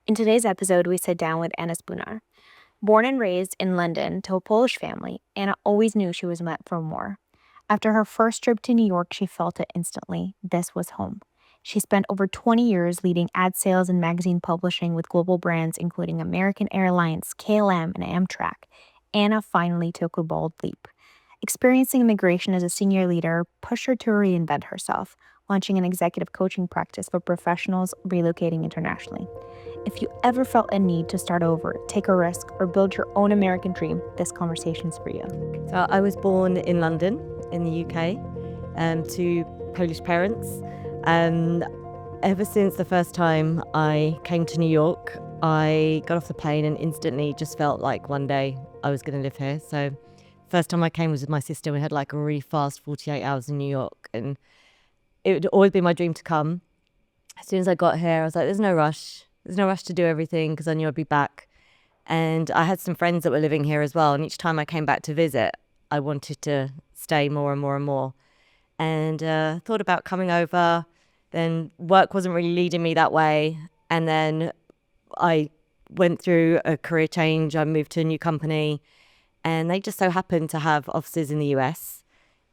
In today's episode, we sit down with Anna Szpunar. Born and raised in London to a Polish family, Anna always knew she was meant for more. After her first trip to New York, she felt it instantly. This was home. She spent over 20 years leading ad sales and magazine publishing with global brands including American Airlines, KLM, and Amtrak. Anna finally took a bold leap. Experiencing immigration as a senior leader pushed her to reinvent herself, launching an executive coaching practice for professionals relocating internationally. If you ever felt a need to start over, take a risk, or build your own American dream, this conversation's for you. So I was born in London, in the UK, to Polish parents. Ever since the first time I came to New York, I got off the plane and instantly just felt like one day I was going to live here. So first time I came was with my sister. We had like a really fast 48 hours in New York, and it would always be my dream to come. As soon as I got here, I was like, there's no rush. There's no rush to do everything because I knew I'd be back. And I had some friends that were living here as well. And each time I came back to visit, I wanted to stay more and more and more. And thought about coming over. Then work wasn't really leading me that way. And then I went through a career change. I moved to a new company. And they just so happened to have offices in the US.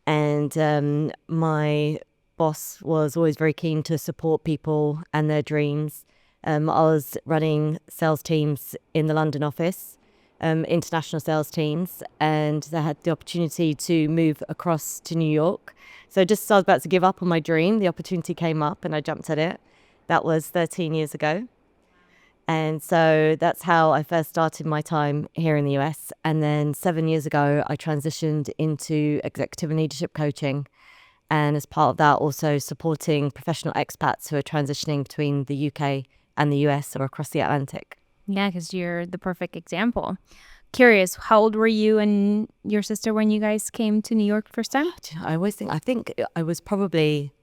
And my boss was always very keen to support people and their dreams. I was running sales teams in the London office, international sales teams, and I had the opportunity to move across to New York. So just as I was about to give up on my dream, the opportunity came up and I jumped at it. That was 13 years ago. And so that's how I first started my time here in the US. And then 7 years ago, I transitioned into executive and leadership coaching. And as part of that, also supporting professional expats who are transitioning between the UK and the US or across the Atlantic. Yeah, because you're the perfect example. Curious, how old were you and your sister when you guys came to New York first time? I think I was probably,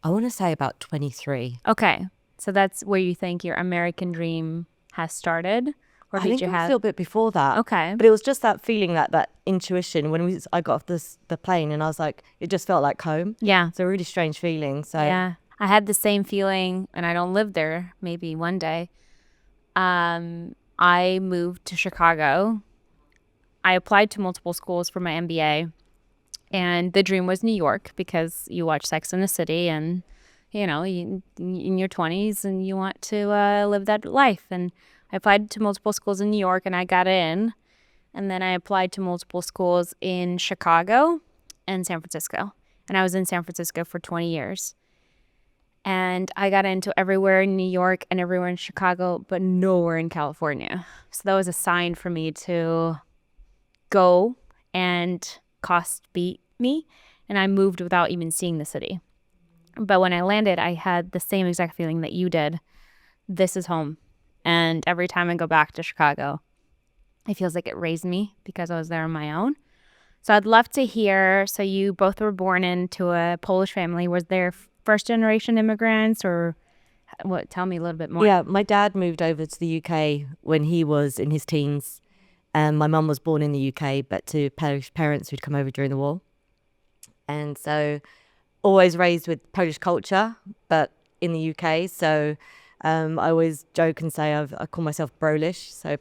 I want to say about 23. Okay, so that's where you think your American dream has started? Or I think it was a little bit before that. Okay. But it was just that feeling, that intuition when I got off the plane and I was like, it just felt like home. Yeah. It's a really strange feeling. So yeah, I had the same feeling, and I don't live there, maybe one day. I moved to Chicago. I applied to multiple schools for my MBA, and the dream was New York because you watch Sex and the City, and you in your 20s and you want to live that life. And I applied to multiple schools in New York and I got in, and then I applied to multiple schools in Chicago and San Francisco, and I was in San Francisco for 20 years. And I got into everywhere in New York and everywhere in Chicago, but nowhere in California. So that was a sign for me to go, and cost beat me. And I moved without even seeing the city. But when I landed, I had the same exact feeling that you did. This is home. And every time I go back to Chicago, it feels like it raised me because I was there on my own. So I'd love to hear, so you both were born into a Polish family. Was there first generation immigrants, or what? Tell me a little bit more. Yeah, my dad moved over to the UK when he was in his teens. My mum was born in the UK, but to Polish parents who'd come over during the war. And so always raised with Polish culture, but in the UK. So I always joke and say I call myself Brolish, so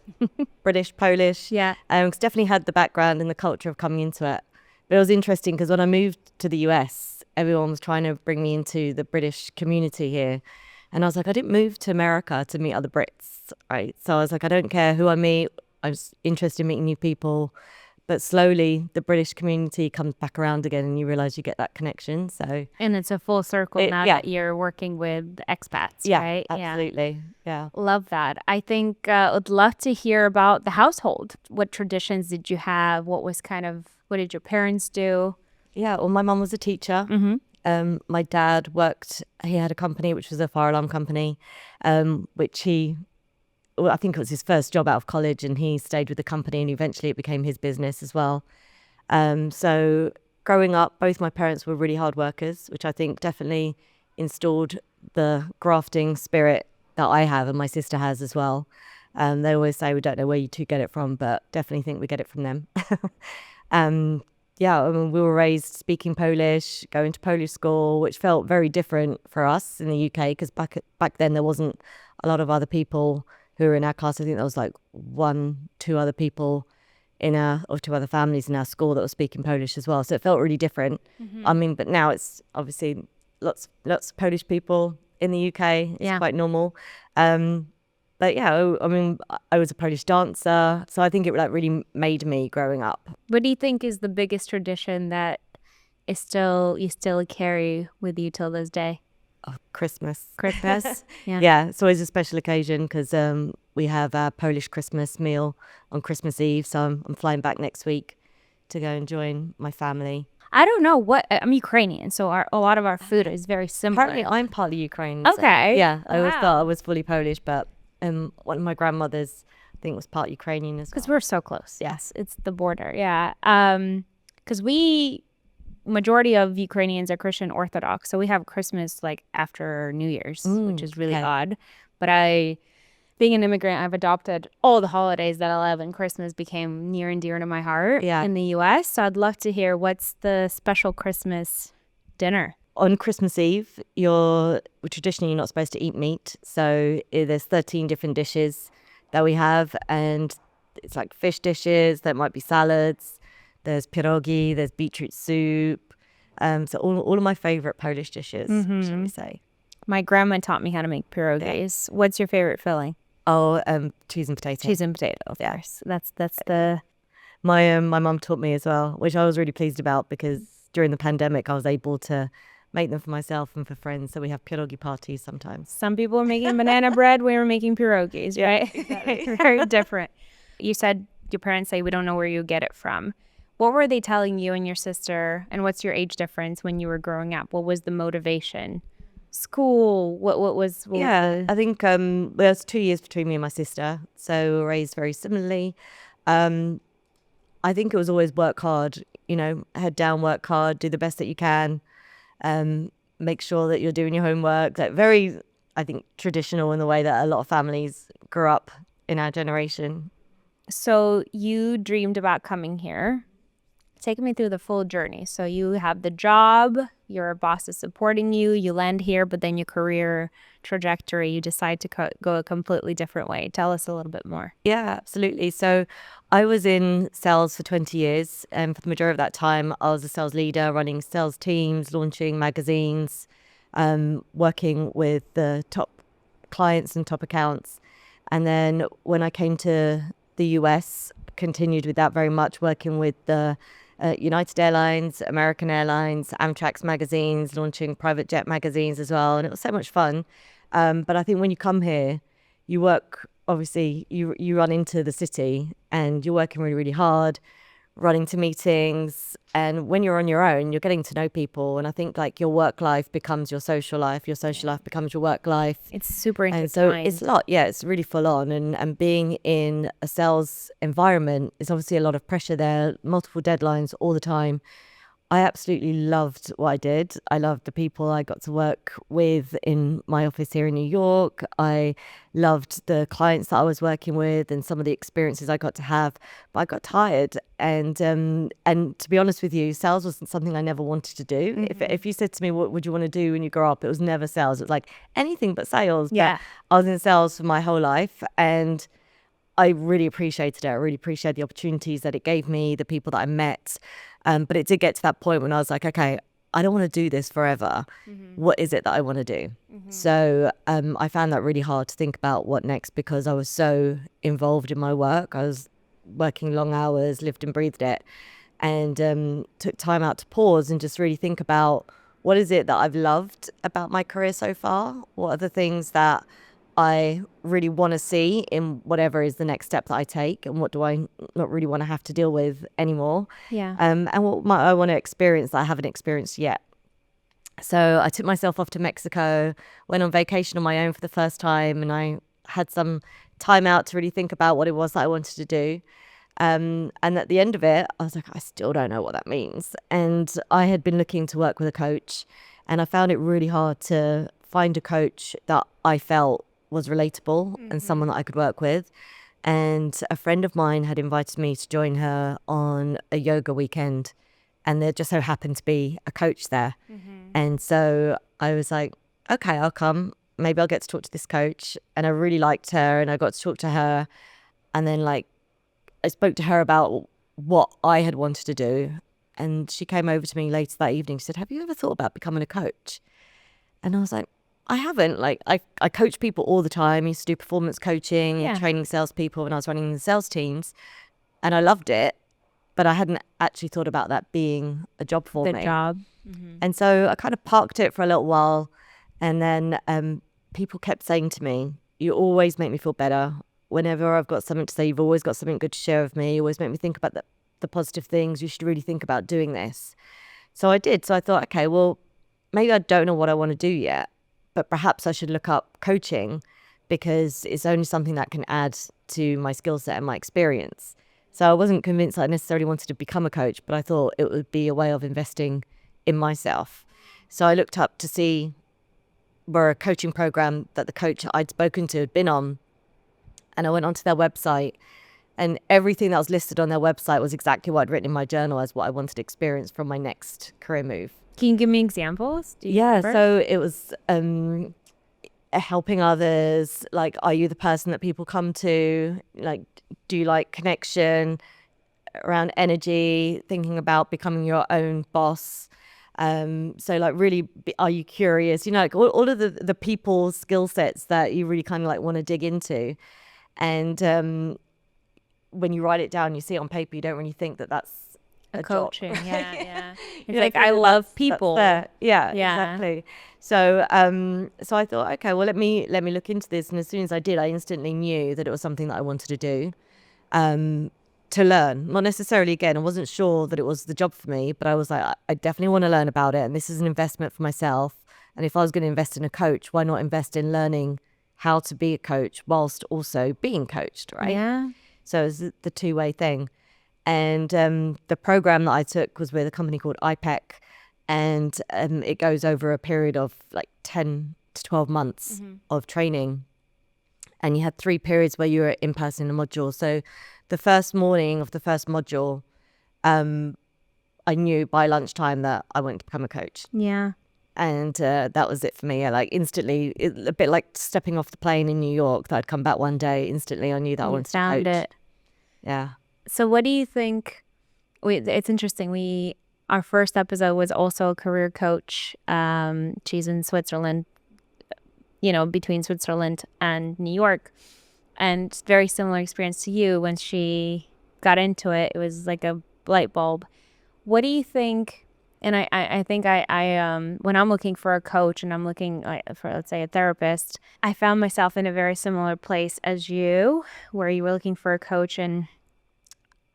British, Polish. Yeah. Cause definitely had the background and the culture of coming into it. But it was interesting because when I moved to the US, everyone was trying to bring me into the British community here. And I was like, I didn't move to America to meet other Brits, right? So I was like, I don't care who I meet. I was interested in meeting new people. But slowly, the British community comes back around again and you realize you get that connection. So, And it's a full circle now that you're working with expats, right? Absolutely. Yeah. Love that. I think I'd love to hear about the household. What traditions did you have? What did your parents do? Yeah, well, my mum was a teacher. Mm-hmm. My dad he had a company, which was a fire alarm company, which I think it was his first job out of college, and he stayed with the company and eventually it became his business as well. So growing up, both my parents were really hard workers, which I think definitely installed the grafting spirit that I have and my sister has as well. They always say we don't know where you two get it from, but definitely think we get it from them. Yeah, I mean, we were raised speaking Polish, going to Polish school, which felt very different for us in the UK because back then there wasn't a lot of other people who were in our class. I think there was like two other people or two other families in our school that were speaking Polish as well. So it felt really different. I mean, but now it's obviously lots of Polish people in the UK. It's quite normal. But yeah, I mean, I was a Polish dancer, so I think it like really made me growing up. What do you think is the biggest tradition that you still carry with you till this day? Oh, Christmas. Christmas? Yeah. Yeah, it's always a special occasion because we have our Polish Christmas meal on Christmas Eve. So I'm flying back next week to go and join my family. I don't know I'm Ukrainian, so a lot of our food is very similar. Apparently, I'm partly Ukrainian. So, Okay. yeah, I always Wow. thought I was fully Polish, but one of my grandmothers, I think, was part Ukrainian as well. Because we're so close. Yes, it's the border. Yeah. Because majority of Ukrainians are Christian Orthodox, so we have Christmas like after New Year's, which is really odd. But being an immigrant, I've adopted all the holidays that I love, and Christmas became near and dear to my heart in the U.S. So I'd love to hear what's the special Christmas dinner. On Christmas Eve, traditionally you're not supposed to eat meat. So there's 13 different dishes that we have, and it's like fish dishes. There might be salads. There's pierogi. There's beetroot soup. So all of my favorite Polish dishes, shall we say? My grandma taught me how to make pierogies. What's your favorite filling? Oh, cheese and potato. Cheese and potato, of course. That's the. My mum taught me as well, which I was really pleased about because during the pandemic I was able to make them for myself and for friends. So we have pierogi parties sometimes. Some people are making banana bread. We were making pierogies, right? Exactly. Very different. You said your parents say we don't know where you get it from. What were they telling you and your sister? And what's your age difference when you were growing up? What was the motivation? School? What was I think there's 2 years between me and my sister, so we were raised very similarly. I think it was always work hard, head down, work hard, do the best that you can, make sure that you're doing your homework. Like very, I think, traditional in the way that a lot of families grew up in our generation. So you dreamed about coming here. Take me through the full journey. So you have the job, your boss is supporting you, you land here, but then your career trajectory, you decide to go a completely different way. Tell us a little bit more. Yeah, absolutely. So I was in sales for 20 years, and for the majority of that time, I was a sales leader, running sales teams, launching magazines, working with the top clients and top accounts. And then when I came to the US, continued with that very much, working with the United Airlines, American Airlines, Amtrak's magazines, launching private jet magazines as well. And it was so much fun. But I think when you come here, you work, obviously, you run into the city and you're working really, really hard, running to meetings. And when you're on your own, you're getting to know people. And I think like your work life becomes your social life becomes your work life. It's super intertwined. And so it's a lot. Yeah, it's really full on. And being in a sales environment is obviously a lot of pressure there, multiple deadlines all the time. I absolutely loved what I did. I loved the people I got to work with in my office here in New York. I loved the clients that I was working with and some of the experiences I got to have. But I got tired. And to be honest with you, sales wasn't something I never wanted to do. Mm-hmm. If you said to me, what would you want to do when you grow up? It was never sales. It was like anything but sales. Yeah. But I was in sales for my whole life. And I really appreciated it. I really appreciated the opportunities that it gave me, the people that I met. But it did get to that point when I was like, okay, I don't want to do this forever. Mm-hmm. What is it that I want to do? Mm-hmm. So I found that really hard to think about what next because I was so involved in my work. I was working long hours, lived and breathed it, and took time out to pause and just really think about what is it that I've loved about my career so far? What are the things that I really want to see in whatever is the next step that I take, and what do I not really want to have to deal with anymore? Yeah. And what I want to experience that I haven't experienced yet. So I took myself off to Mexico, went on vacation on my own for the first time, and I had some time out to really think about what it was that I wanted to do. And at the end of it, I was like, I still don't know what that means. And I had been looking to work with a coach, and I found it really hard to find a coach that I felt was relatable and someone that I could work with. And a friend of mine had invited me to join her on a yoga weekend, and there just so happened to be a coach there. And so I was like, okay, I'll come. maybe I'll get to talk to this coach. And I really liked her, and I got to talk to her. And then like I spoke to her about what I had wanted to do. And she came over to me later that evening. She said, have you ever thought about becoming a coach? And I was like, I haven't. Like I coach people all the time. I used to do performance coaching, training salespeople when I was running the sales teams. And I loved it. But I hadn't actually thought about that being a job for me. The job. And so I kind of parked it for a little while. And then people kept saying to me, you always make me feel better. Whenever I've got something to say, you've always got something good to share with me. You always make me think about the positive things. You should really think about doing this. So I did. So I thought, okay, well, maybe I don't know what I want to do yet, but perhaps I should look up coaching because it's only something that can add to my skill set and my experience. So I wasn't convinced that I necessarily wanted to become a coach, but I thought it would be a way of investing in myself. So I looked up to see where a coaching program that the coach I'd spoken to had been on. And I went onto their website, and everything that was listed on their website was exactly what I'd written in my journal as what I wanted to experience from my next career move. Can you give me examples? So it was helping others. Like, are you the person that people come to? Like, do you like connection around energy, thinking about becoming your own boss? So like really, are you curious? You know, like all of the people skill sets that you really kind of like want to dig into. And when you write it down, you see it on paper, you don't really think that that's a coaching. job. Yeah. It's like, I love people. Yeah, exactly. So so I thought, okay, well, let me look into this. And as soon as I did, I instantly knew that it was something that I wanted to do, to learn. Not necessarily, again, I wasn't sure that it was the job for me, but I was like, I definitely want to learn about it. And this is an investment for myself. And if I was going to invest in a coach, why not invest in learning how to be a coach whilst also being coached, right? Yeah. So it's the two-way thing. And the program that I took was with a company called IPEC, and it goes over a period of like 10 to 12 months of training. And you had 3 periods where you were in person in a module. So the first morning of the first module, I knew by lunchtime that I wanted to become a coach. Yeah. And that was it for me. Like instantly, a bit like stepping off the plane in New York, that I'd come back one day, instantly I knew that I wanted to coach. It. Yeah. So what do you think? It's interesting. Our first episode was also a career coach. She's in Switzerland, between Switzerland and New York. And very similar experience to you. When she got into it, it was like a light bulb. What do you think? And I think when I'm looking for a coach and I'm looking for, let's say, a therapist, I found myself in a very similar place as you, where you were looking for a coach. And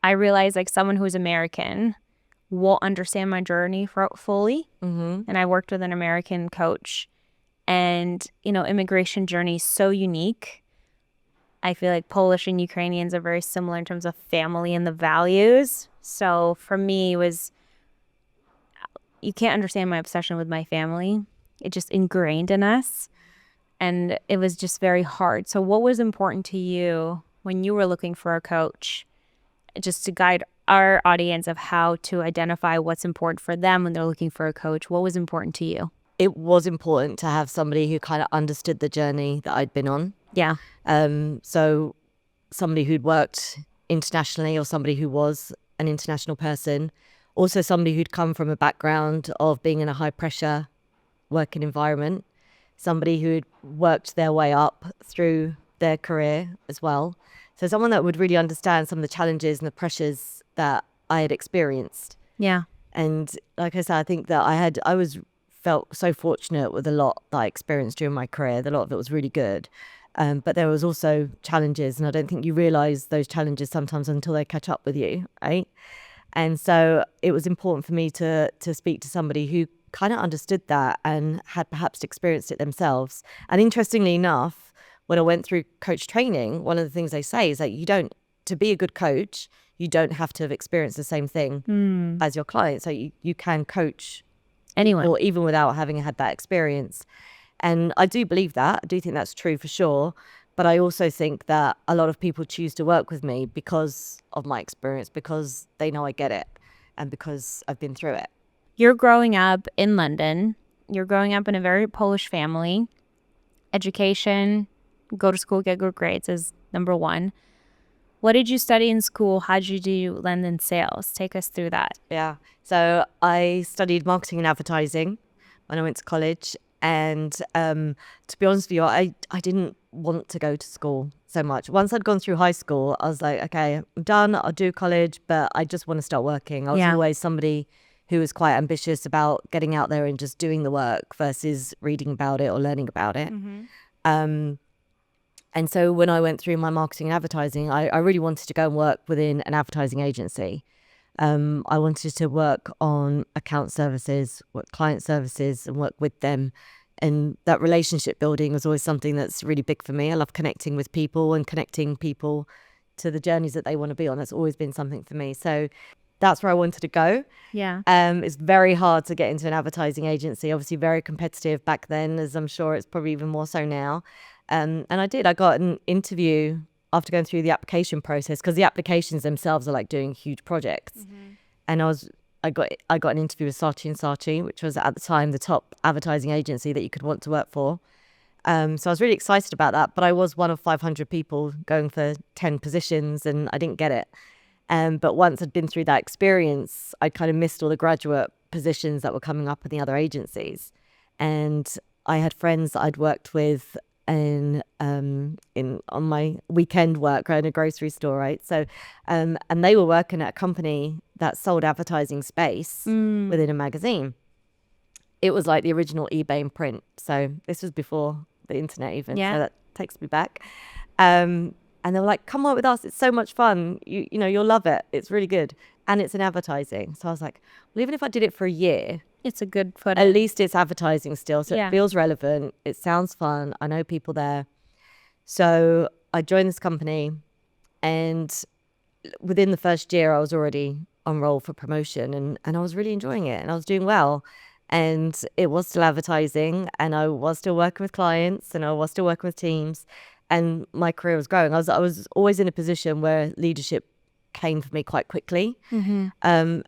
I realized, like, someone who's American won't understand my journey fully. And I worked with an American coach, and, immigration journey is so unique. I feel like Polish and Ukrainians are very similar in terms of family and the values. So for me, you can't understand my obsession with my family. It just ingrained in us. And it was just very hard. So what was important to you when you were looking for a coach, just to guide our audience of how to identify what's important for them when they're looking for a coach? What was important to you? It was important to have somebody who kind of understood the journey that I'd been on. Yeah. So somebody who'd worked internationally, or somebody who was an international person. Also somebody who'd come from a background of being in a high pressure working environment. Somebody who'd worked their way up through their career as well. So someone that would really understand some of the challenges and the pressures that I had experienced. Yeah. And like I said, I think that I felt so fortunate with a lot that I experienced during my career. A lot of it was really good. But there was also challenges, and I don't think you realize those challenges sometimes until they catch up with you, right? And so it was important for me to speak to somebody who kind of understood that and had perhaps experienced it themselves. And interestingly enough, when I went through coach training, one of the things they say is that to be a good coach, you don't have to have experienced the same thing as your client. So you can coach anyone, or even without having had that experience. And I do believe that. I do think that's true for sure. But I also think that a lot of people choose to work with me because of my experience, because they know I get it, and because I've been through it. You're growing up in London. You're growing up in a very Polish family. education, go to school, get good grades is number one. What did you study in school? How did you do London sales? Take us through that. Yeah. So I studied marketing and advertising when I went to college. And to be honest with you, I didn't want to go to school so much. Once I'd gone through high school, I was like, okay, I'm done. I'll do college, but I just want to start working. I was always somebody who was quite ambitious about getting out there and just doing the work versus reading about it or learning about it. And so when I went through my marketing and advertising, I really wanted to go and work within an advertising agency. I wanted to work on account services, work client services and work with them. And that relationship building was always something that's really big for me. I love connecting with people and connecting people to the journeys that they want to be on. That's always been something for me. So that's where I wanted to go. Yeah. It's very hard to get into an advertising agency, obviously very competitive back then, as I'm sure it's probably even more so now. And I got an interview after going through the application process, because the applications themselves are like doing huge projects. And I got an interview with Saatchi & Saatchi, which was at the time the top advertising agency that you could want to work for. So I was really excited about that, but I was one of 500 people going for 10 positions and I didn't get it. But once I'd been through that experience, I kind of missed all the graduate positions that were coming up in the other agencies. And I had friends that I'd worked with on my weekend work, right, in a grocery store, right? So, and they were working at a company that sold advertising space within a magazine. It was like the original eBay in print. So this was before the internet even. Yeah. So that takes me back. And they were like, come work with us. It's so much fun. You know, you'll love it. It's really good. And it's in advertising. So I was like, well, even if I did it for a year, It's a good foot. at least it's advertising still. So Yeah. it feels relevant. It sounds fun. I know people there. So I joined this company, and within the first year, I was already on roll for promotion, and I was really enjoying it and I was doing well. And it was still advertising, and I was still working with clients, and I was still working with teams, and my career was growing. I was always in a position where leadership came for me quite quickly.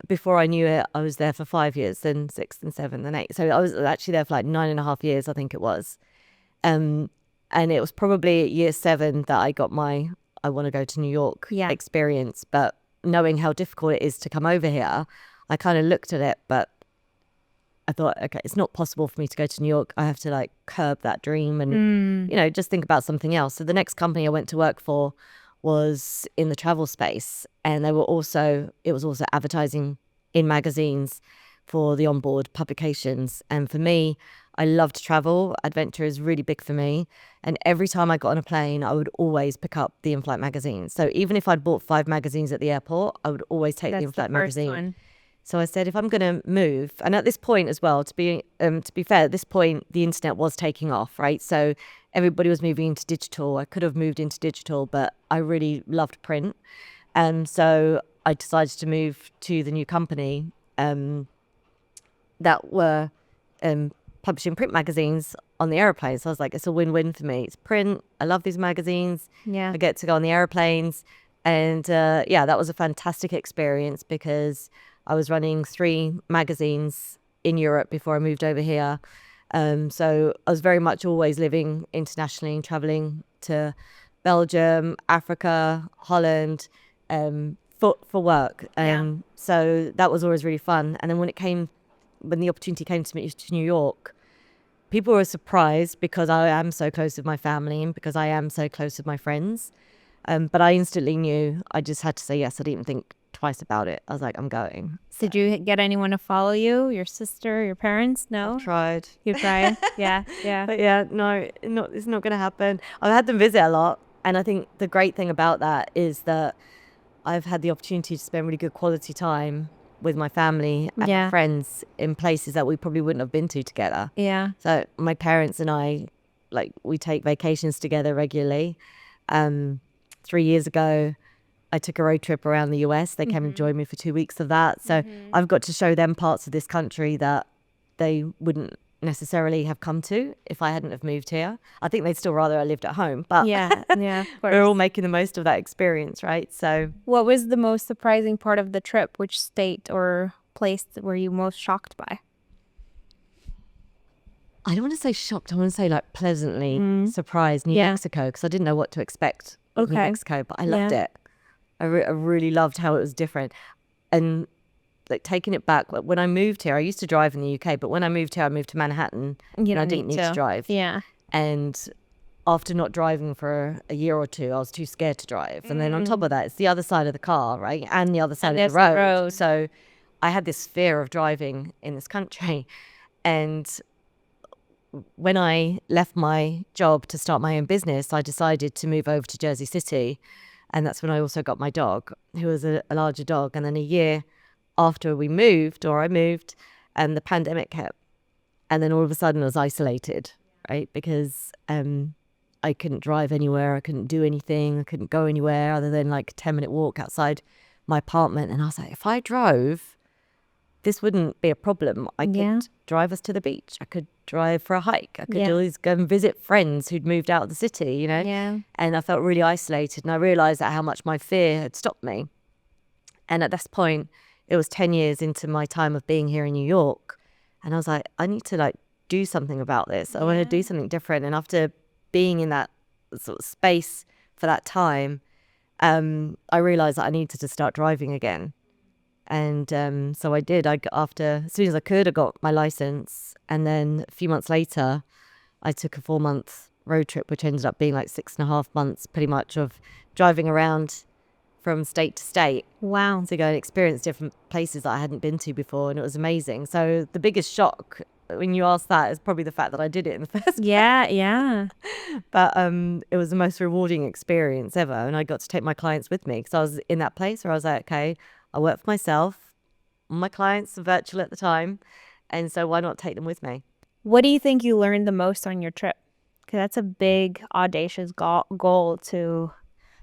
Before I knew it, I was there for 5 years, then 6 and 7 and 8. So I was actually there for like 9.5 years, I think it was. And it was probably at year 7 that I got my I want to go to New York experience. But knowing how difficult it is to come over here, I kind of looked at it, but I thought, okay, it's not possible for me to go to New York. I have to like curb that dream and, you know, just think about something else. So the next company I went to work for was in the travel space, and it was also advertising in magazines for the onboard publications. And for me, I love to travel. Adventure is really big for me. And every time I got on a plane, I would always pick up the in-flight magazine. So even if I'd bought 5 magazines at the airport, I would always take the in-flight magazine. One. So I said, if I'm going to move, and at this point as well, to be fair, at this point, the internet was taking off, right? So everybody was moving into digital. I could have moved into digital, but I really loved print. And so I decided to move to the new company that were publishing print magazines on the airplanes. So I was like, it's a win-win for me. It's print. I love these magazines. Yeah. I get to go on the airplanes. And that was a fantastic experience because I was running 3 magazines in Europe before I moved over here. So I was very much always living internationally and traveling to Belgium, Africa, Holland for work. So that was always really fun. And then when the opportunity came to me to New York, people were surprised because I am so close with my family and because I am so close with my friends. But I instantly knew I just had to say yes. I didn't even think twice about it. I was like, I'm going. So. Did you get anyone to follow you? Your sister, your parents? No? I've tried. You've tried? Yeah. But no, it's not going to happen. I've had them visit a lot. And I think the great thing about that is that I've had the opportunity to spend really good quality time with my family and friends in places that we probably wouldn't have been to together. Yeah. So my parents and I, we take vacations together regularly. 3 years ago, I took a road trip around the US. They came and joined me for 2 weeks of that. So I've got to show them parts of this country that they wouldn't necessarily have come to if I hadn't have moved here. I think they'd still rather I lived at home, but of course. we're all making the most of that experience, right? So what was the most surprising part of the trip? Which state or place were you most shocked by? I don't want to say shocked. I want to say like pleasantly surprised New Mexico, because I didn't know what to expect in New Mexico, but I loved it. I really loved how it was different. And like taking it back, like when I moved here, I used to drive in the UK, but when I moved here, I moved to Manhattan and I didn't need to drive. Yeah. And after not driving for a year or two, I was too scared to drive. And then on top of that, it's the other side of the car, right? And the other side of the road. So I had this fear of driving in this country. And when I left my job to start my own business, I decided to move over to Jersey City. And that's when I also got my dog, who was a larger dog. And then a year after I moved, and the pandemic hit. And then all of a sudden I was isolated, right? Because I couldn't drive anywhere. I couldn't do anything. I couldn't go anywhere other than like a 10-minute walk outside my apartment. And I was like, if I drove, this wouldn't be a problem. I could drive us to the beach. I could drive for a hike. I could always go and visit friends who'd moved out of the city, you know? Yeah. And I felt really isolated. And I realized that how much my fear had stopped me. And at this point, it was 10 years into my time of being here in New York. And I was like, I need to like do something about this. I want to do something different. And after being in that sort of space for that time, I realized that I needed to start driving again. And so I did. As soon as I could, I got my license. And then a few months later, I took a 4-month road trip, which ended up being like 6.5 months pretty much of driving around from state to state. Wow. To go and experience different places that I hadn't been to before. And it was amazing. So the biggest shock when you ask that is probably the fact that I did it in the first place. Yeah. But it was the most rewarding experience ever. And I got to take my clients with me, because I was in that place where I was like, okay, I work for myself. My clients are virtual at the time. And so why not take them with me? What do you think you learned the most on your trip? Because that's a big, audacious goal to,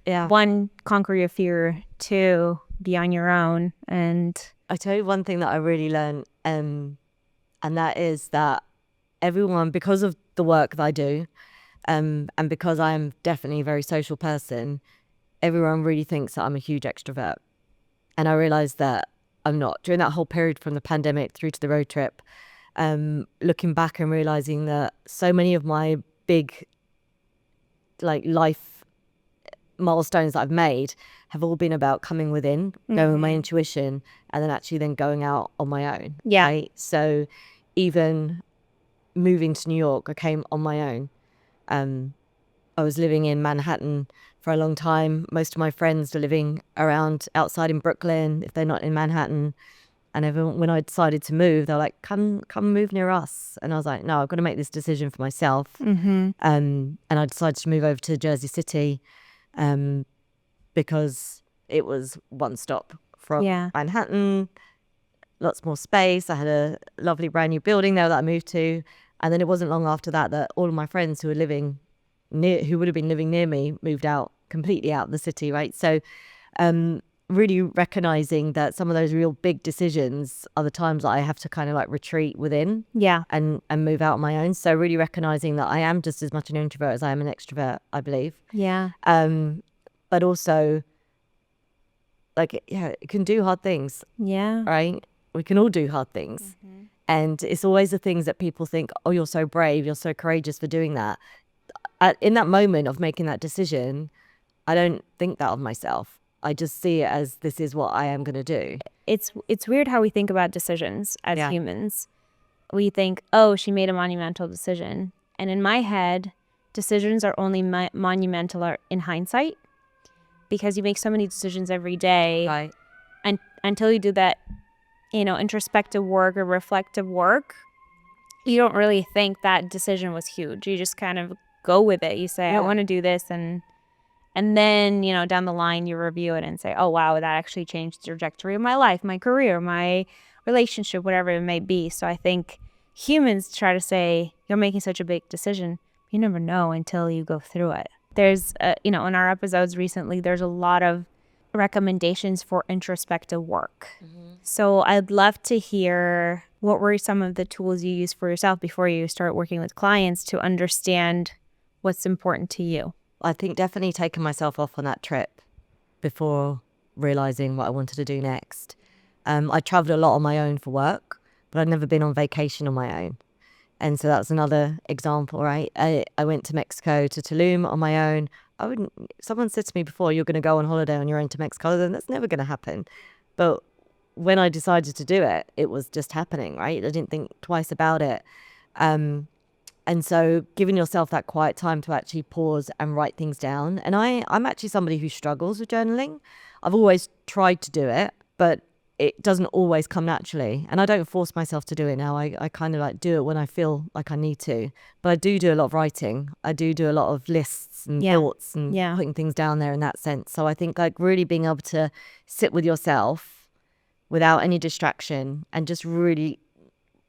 one, conquer your fear, two, be on your own. And I tell you one thing that I really learned, and that is that everyone, because of the work that I do, and because I'm definitely a very social person, everyone really thinks that I'm a huge extrovert. And I realized that I'm not. During that whole period from the pandemic through to the road trip, looking back and realizing that so many of my big like life milestones that I've made have all been about coming within, going with my intuition, and then actually then going out on my own. Yeah. Right? So even moving to New York, I came on my own. I was living in Manhattan for a long time. Most of my friends are living around outside in Brooklyn, if they're not in Manhattan. And everyone, when I decided to move, they're like, come move near us. And I was like, no, I've got to make this decision for myself. And I decided to move over to Jersey City because it was one stop from Manhattan, lots more space. I had a lovely brand new building there that I moved to. And then it wasn't long after that all of my friends who would have been living near me moved out, completely out of the city, right? So really recognizing that some of those real big decisions are the times that I have to kind of like retreat within and move out on my own. So really recognizing that I am just as much an introvert as I am an extrovert, I believe. But also like, it can do hard things. Right? We can all do hard things. And it's always the things that people think, oh, you're so brave, you're so courageous for doing that. In that moment of making that decision, I don't think that of myself. I just see it as, this is what I am going to do. It's weird how we think about decisions as humans. We think, oh, she made a monumental decision. And in my head, decisions are only monumental in hindsight, because you make so many decisions every day. Right. And until you do that, introspective work or reflective work, you don't really think that decision was huge. You just kind of go with it. You say, I want to do this. And then, down the line, you review it and say, oh, wow, that actually changed the trajectory of my life, my career, my relationship, whatever it may be. So I think humans try to say, you're making such a big decision. You never know until you go through it. There's, in our episodes recently, there's a lot of recommendations for introspective work. So I'd love to hear, what were some of the tools you use for yourself before you start working with clients to understand what's important to you? I think definitely taking myself off on that trip before realizing what I wanted to do next. I traveled a lot on my own for work, but I'd never been on vacation on my own. And so that's another example, right? I went to Mexico, to Tulum on my own. Someone said to me before, you're going to go on holiday on your own to Mexico, then that's never going to happen. But when I decided to do it, it was just happening, right? I didn't think twice about it. And so giving yourself that quiet time to actually pause and write things down. And I'm actually somebody who struggles with journaling. I've always tried to do it, but it doesn't always come naturally. And I don't force myself to do it now. I kind of like do it when I feel like I need to. But I do a lot of writing. I do a lot of lists and thoughts and putting things down there in that sense. So I think like really being able to sit with yourself without any distraction and just really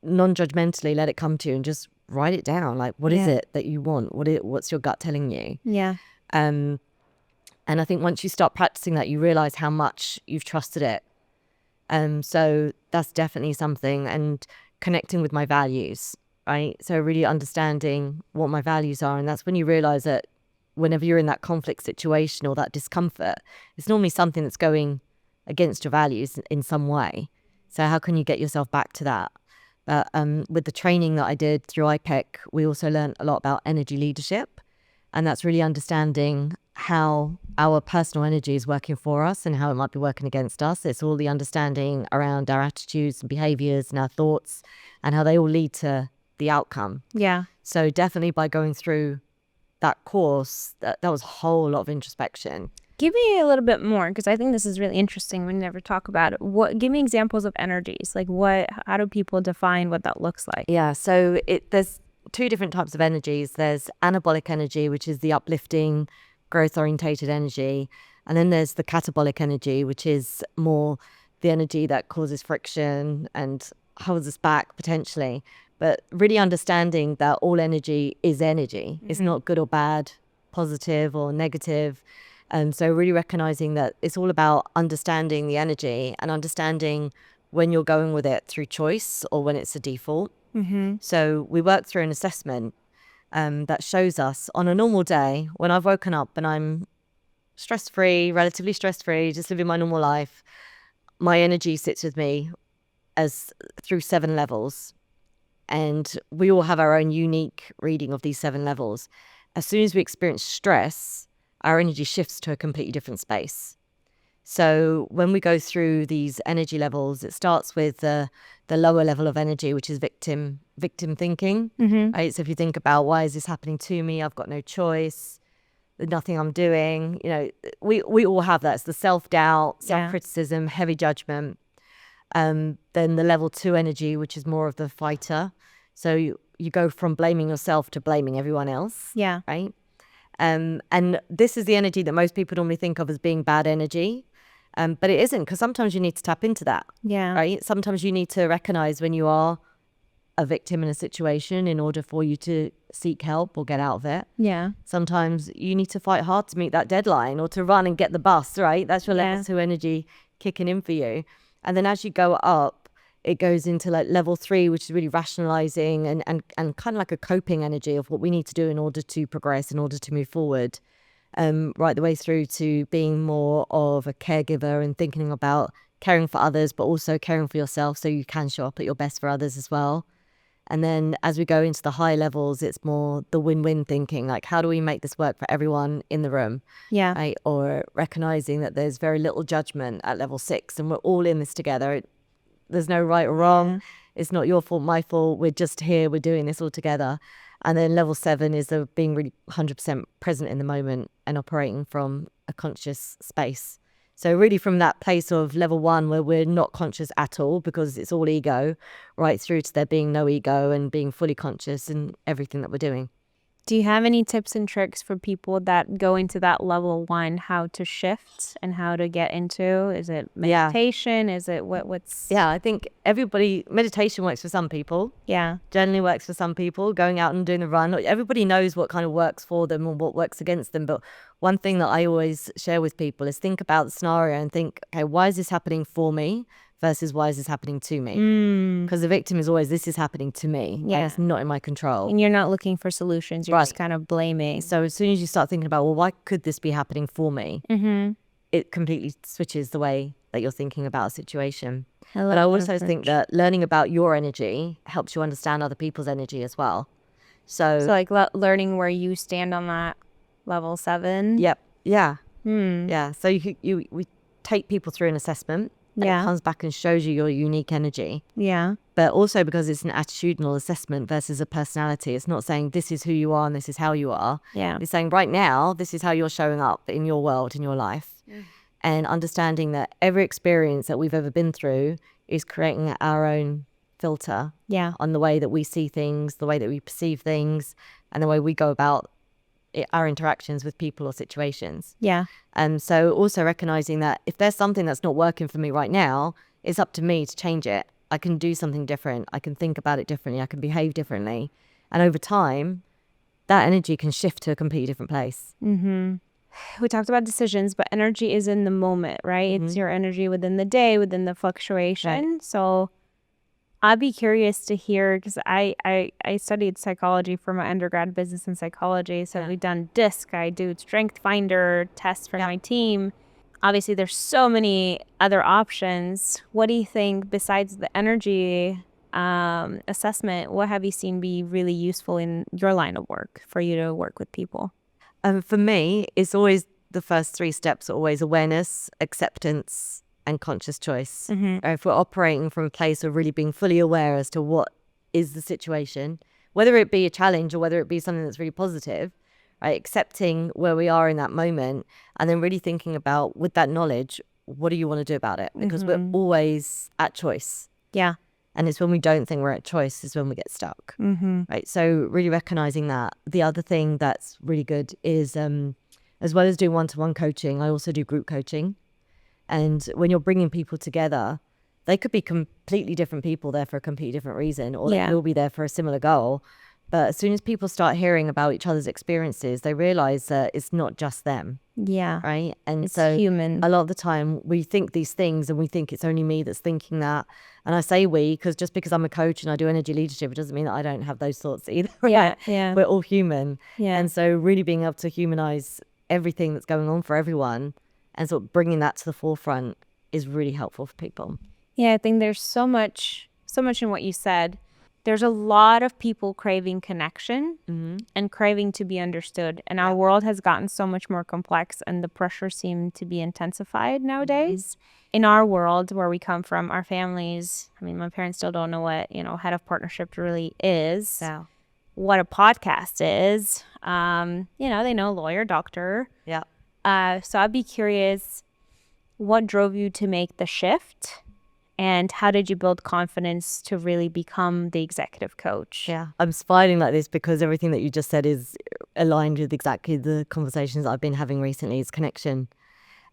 non-judgmentally let it come to you and just write it down. Like, what is it that you want? What's your gut telling you? Yeah. And I think once you start practicing that, you realize how much you've trusted it. So that's definitely something, and connecting with my values, right? So really understanding what my values are. And that's when you realize that whenever you're in that conflict situation or that discomfort, it's normally something that's going against your values in some way. So how can you get yourself back to that? With the training that I did through IPEC, we also learned a lot about energy leadership. And that's really understanding how our personal energy is working for us and how it might be working against us. It's all the understanding around our attitudes and behaviors and our thoughts and how they all lead to the outcome. Yeah. So definitely by going through that course, that was a whole lot of introspection. Give me a little bit more, because I think this is really interesting. We never talk about it. Give me examples of energies. Like how do people define what that looks like? Yeah, so there's two different types of energies. There's anabolic energy, which is the uplifting, growth-orientated energy. And then there's the catabolic energy, which is more the energy that causes friction and holds us back potentially. But really understanding that all energy is energy. It's not good or bad, positive or negative. And so really recognizing that it's all about understanding the energy and understanding when you're going with it through choice or when it's a default. So we work through an assessment that shows us on a normal day when I've woken up and I'm stress-free, relatively stress-free, just living my normal life, my energy sits with me as through 7 levels. And we all have our own unique reading of these 7 levels. As soon as we experience stress, our energy shifts to a completely different space. So when we go through these energy levels, it starts with the lower level of energy, which is victim thinking. Right? So if you think about, why is this happening to me? I've got no choice. There's nothing I'm doing. You know, we all have that. It's the self-doubt, self-criticism, heavy judgment. Then the level 2 energy, which is more of the fighter. So you go from blaming yourself to blaming everyone else. Yeah. Right? And this is the energy that most people normally think of as being bad energy. But it isn't, because sometimes you need to tap into that. Yeah. Right? Sometimes you need to recognize when you are a victim in a situation in order for you to seek help or get out of it. Yeah. Sometimes you need to fight hard to meet that deadline or to run and get the bus, right? That's your level 2 energy kicking in for you. And then as you go up, it goes into like level 3, which is really rationalizing and kind of like a coping energy of what we need to do in order to progress, in order to move forward. Right the way through to being more of a caregiver and thinking about caring for others, but also caring for yourself so you can show up at your best for others as well. And then as we go into the high levels, it's more the win-win thinking, like how do we make this work for everyone in the room? Yeah. Right? Or recognizing that there's very little judgment at level 6 and we're all in this together. There's no right or wrong. It's not your fault, my fault. We're just here. We're doing this all together. And then level 7 is the being really 100% present in the moment and operating from a conscious space. So really from that place of level 1 where we're not conscious at all because it's all ego, right through to there being no ego and being fully conscious in everything that we're doing. Do you have any tips and tricks for people that go into that level 1, how to shift and how to get into? Is it meditation? Is it what's... Yeah, I think meditation works for some people. Yeah. Journaling works for some people. Going out and doing the run. Everybody knows what kind of works for them and what works against them. But one thing that I always share with people is think about the scenario and think, okay, why is this happening for me versus why is this happening to me? Because the victim is always, this is happening to me. Yeah. It's not in my control. And you're not looking for solutions. You're just kind of blaming. So as soon as you start thinking about, well, why could this be happening for me? It completely switches the way that you're thinking about a situation. I love But I that also think approach. that learning about your energy helps you understand other people's energy as well. So So, like learning where you stand on that level 7. yep, yeah, Hmm. yeah. So we take people through an assessment, and Yeah. it comes back and shows you your unique energy. Yeah. But also because it's an attitudinal assessment versus a personality. It's not saying this is who you are and this is how you are. Yeah. It's saying right now, this is how you're showing up in your world, in your life. And understanding that every experience that we've ever been through is creating our own filter Yeah. on the way that we see things, the way that we perceive things, and the way we go about our interactions with people or situations. Yeah. And so also recognizing that if there's something that's not working for me right now, it's up to me to change it. I can do something different. I can think about it differently. I can behave differently. And over time, that energy can shift to a completely different place. Mm-hmm. We talked about decisions, but energy is in the moment, right? It's your energy within the day, within the fluctuation. So I'd be curious to hear, because I studied psychology for my undergrad, business and psychology. So we've done DISC. I do strength finder tests for my team. Obviously, there's so many other options. What do you think, besides the energy assessment, what have you seen be really useful in your line of work for you to work with people? For me, it's always the first 3 steps are always awareness, acceptance, and conscious choice. If we're operating from a place of really being fully aware as to what is the situation, whether it be a challenge or whether it be something that's really positive, right? Accepting where we are in that moment and then really thinking about, with that knowledge, what do you want to do about it? Because we're always at choice. Yeah. And it's when we don't think we're at choice is when we get stuck. Right. So really recognizing that. The other thing that's really good is as well as doing one-to-one coaching, I also do group coaching. And when you're bringing people together, they could be completely different people there for a completely different reason, or they could all be there for a similar goal. But as soon as people start hearing about each other's experiences, they realize that it's not just them. Yeah. Right. And It's so human. a lot of the time we think these things and we think it's only me that's thinking that. And I say we, because just because I'm a coach and I do energy leadership, it doesn't mean that I don't have those thoughts either. Yeah. Yeah. We're all human. Yeah. And so really being able to humanize everything that's going on for everyone and sort of bringing that to the forefront is really helpful for people. Yeah, I think there's so much in what you said. There's a lot of people craving connection and craving to be understood. And our world has gotten so much more complex and the pressure seems to be intensified nowadays. In our world where we come from, our families, I mean, my parents still don't know what, head of partnership really is, what a podcast is. They know lawyer, doctor. Yeah. So I'd be curious, what drove you to make the shift? And how did you build confidence to really become the executive coach? Yeah. I'm smiling like this because everything that you just said is aligned with exactly the conversations I've been having recently is connection.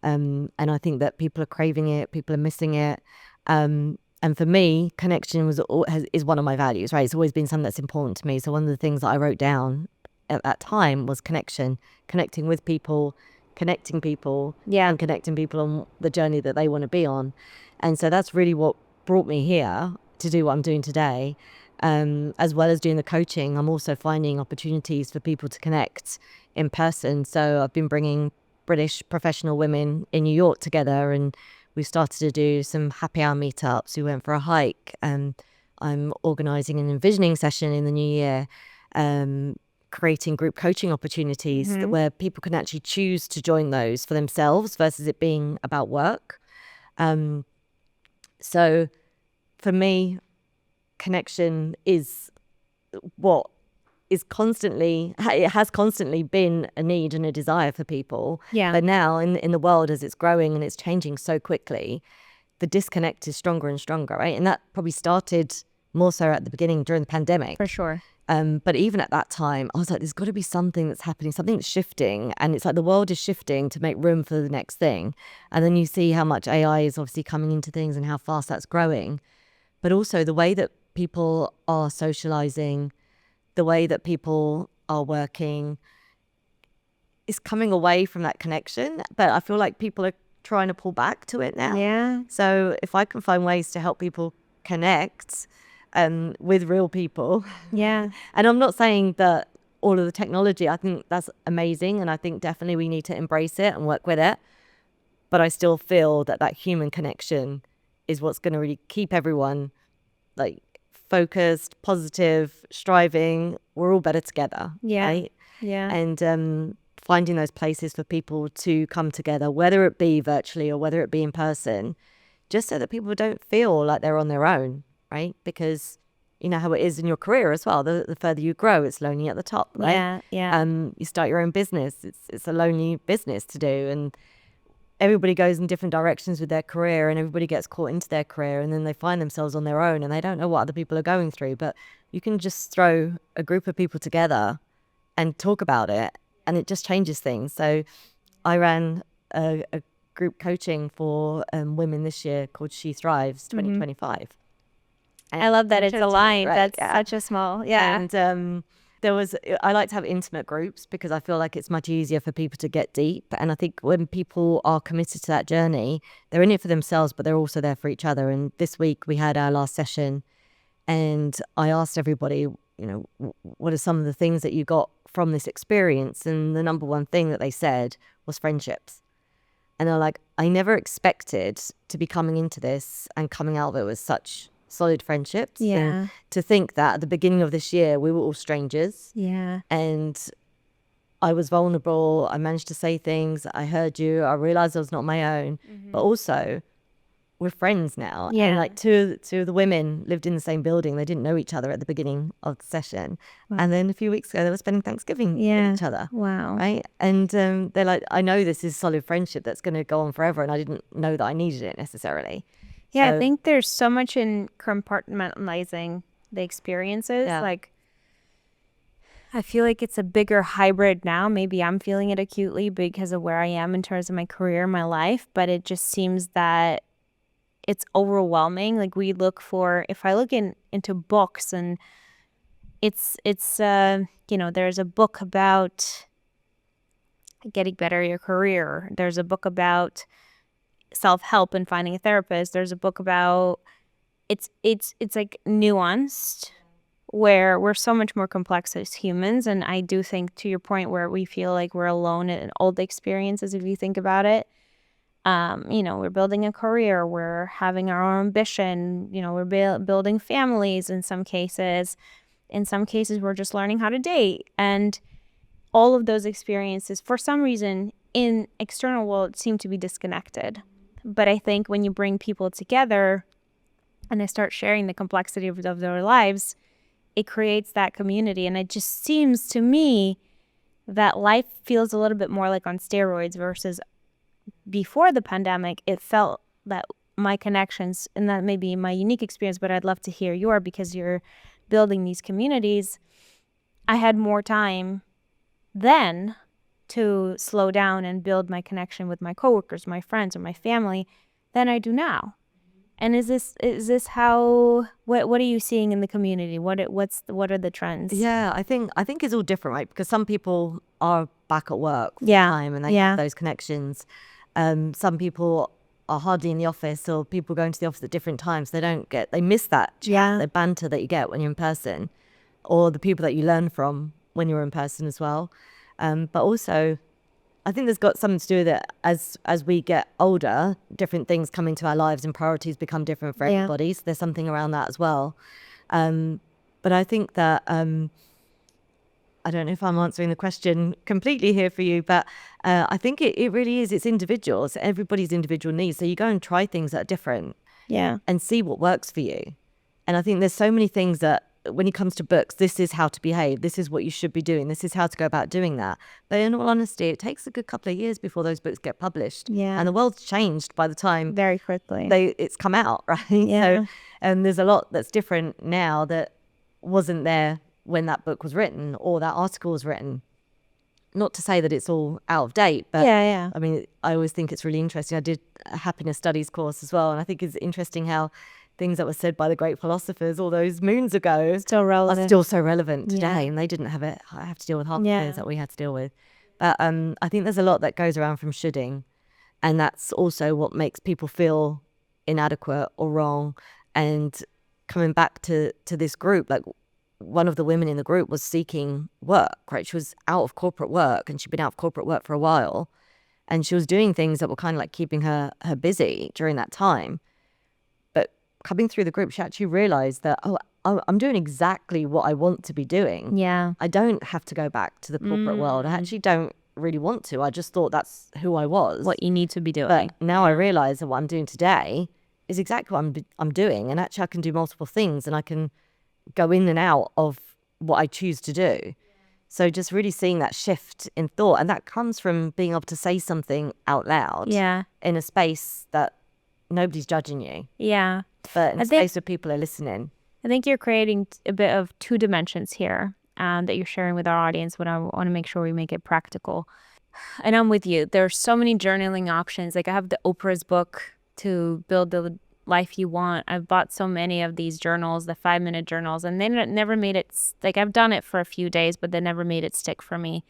And I think that people are craving it, people are missing it. And for me, connection is one of my values, right? It's always been something that's important to me. So one of the things that I wrote down at that time was connection, connecting with people, connecting people, and connecting people on the journey that they want to be on. And so that's really what brought me here to do what I'm doing today. As well as doing the coaching, I'm also finding opportunities for people to connect in person. So I've been bringing British professional women in New York together, and we started to do some happy hour meetups. We went for a hike, and I'm organising an envisioning session in the new year, creating group coaching opportunities where people can actually choose to join those for themselves versus it being about work. So for me, connection is what is it has constantly been a need and a desire for people. Yeah. But now in the world, as it's growing and it's changing so quickly, the disconnect is stronger and stronger, right? And that probably started more so at the beginning during the pandemic. For sure. But even at that time, I was like, there's got to be something that's happening, something that's shifting. And it's like the world is shifting to make room for the next thing. And then you see how much AI is obviously coming into things and how fast that's growing. But also the way that people are socializing, the way that people are working is coming away from that connection. But I feel like people are trying to pull back to it now. Yeah. So if I can find ways to help people connect with real people. Yeah. And I'm not saying that all of the technology, I think that's amazing. And I think definitely we need to embrace it and work with it. but I still feel that human connection is what's going to really keep everyone like focused, positive, striving. We're all better together, right? Yeah. And finding those places for people to come together, whether it be virtually or whether it be in person, just so that people don't feel like they're on their own, right? Because you know how it is in your career as well. The further you grow, it's lonely at the top, right? Yeah. You start your own business. It's a lonely business to do, and everybody goes in different directions with their career, and everybody gets caught into their career, and then they find themselves on their own, and they don't know what other people are going through. But you can just throw a group of people together and talk about it, and it just changes things. So I ran a group coaching for women this year called She Thrives 2025. I love that it's aligned. Right, That's such a small, yeah. And I like to have intimate groups because I feel like it's much easier for people to get deep. And I think when people are committed to that journey, they're in it for themselves, but they're also there for each other. And this week we had our last session, and I asked everybody, you know, what are some of the things that you got from this experience? And the number one thing that they said was friendships. And they're like, I never expected to be coming into this and coming out of it with such solid friendships. Yeah. And to think that at the beginning of this year, we were all strangers. Yeah. And I was vulnerable. I managed to say things. I heard you. I realized I was not my own. But also, we're friends now. Yeah. And like two of the women lived in the same building. They didn't know each other at the beginning of the session. Wow. And then a few weeks ago, they were spending Thanksgiving with each other. Wow. Right. And they're like, I know this is solid friendship that's going to go on forever. And I didn't know that I needed it necessarily. Yeah, I think there's so much in compartmentalizing the experiences. Yeah. Like, I feel like it's a bigger hybrid now. Maybe I'm feeling it acutely because of where I am in terms of my career, my life, but it just seems that it's overwhelming. Like we look for, if I look into books, and it's you know, there's a book about getting better at your career. There's a book about self-help and finding a therapist. There's a book about it's like nuanced, where we're so much more complex as humans. And I do think, to your point, where we feel like we're alone in all the experiences, if you think about it, you know, we're building a career, we're having our own ambition, you know, we're building families in some cases. In some cases, we're just learning how to date. And all of those experiences, for some reason, in external world, seem to be disconnected. But I think when you bring people together and they start sharing the complexity of their lives, it creates that community. And it just seems to me that life feels a little bit more like on steroids versus before the pandemic. It felt that my connections, and that may be my unique experience, but I'd love to hear your, because you're building these communities. I had more time then to slow down and build my connection with my coworkers, my friends, or my family than I do now. And is this how, what are you seeing in the community? What are the trends? Yeah, I think it's all different, right? Because some people are back at work full Yeah. time and they have those connections. Some people are hardly in the office, or people going to the office at different times. They miss that chat, the banter that you get when you're in person, or the people that you learn from when you're in person as well. But also, I think there's got something to do with it. As we get older, different things come into our lives and priorities become different for everybody. So there's something around that as well. But I think that, I don't know if I'm answering the question completely here for you, but I think it really is. It's individual. It's everybody's individual needs. So you go and try things that are different and see what works for you. And I think there's so many things that, when it comes to books, this is how to behave, this is what you should be doing, this is how to go about doing that. But in all honesty, it takes a good couple of years before those books get published. And the world's changed by the time very quickly it's come out, right? So, and there's a lot that's different now that wasn't there when that book was written or that article was written. Not to say that it's all out of date, but I mean, I always think it's really interesting. I did a happiness studies course as well, and I think it's interesting how things that were said by the great philosophers all those moons ago are still so relevant today, and they didn't have it. I have to deal with half the things that we had to deal with. But I think there's a lot that goes around from shoulding, and that's also what makes people feel inadequate or wrong. And coming back to this group, like one of the women in the group was seeking work, right? She was out of corporate work, and she'd been out of corporate work for a while. And she was doing things that were kind of like keeping her busy during that time. But coming through the group, she actually realized that, I'm doing exactly what I want to be doing. Yeah. I don't have to go back to the corporate world. I actually don't really want to. I just thought that's who I was. What you need to be doing. But now I realize that what I'm doing today is exactly what I'm doing. And actually I can do multiple things and I can go in and out of what I choose to do. So just really seeing that shift in thought, and that comes from being able to say something out loud in a space that nobody's judging you. Yeah. But in a space where people are listening. I think you're creating a bit of two dimensions here that you're sharing with our audience, but I want to make sure we make it practical. And I'm with you. There's so many journaling options. Like I have the Oprah's book to build the life you want. I've bought so many of these journals, the 5-minute journals, and they never made it, like I've done it for a few days, but they never made it stick for me.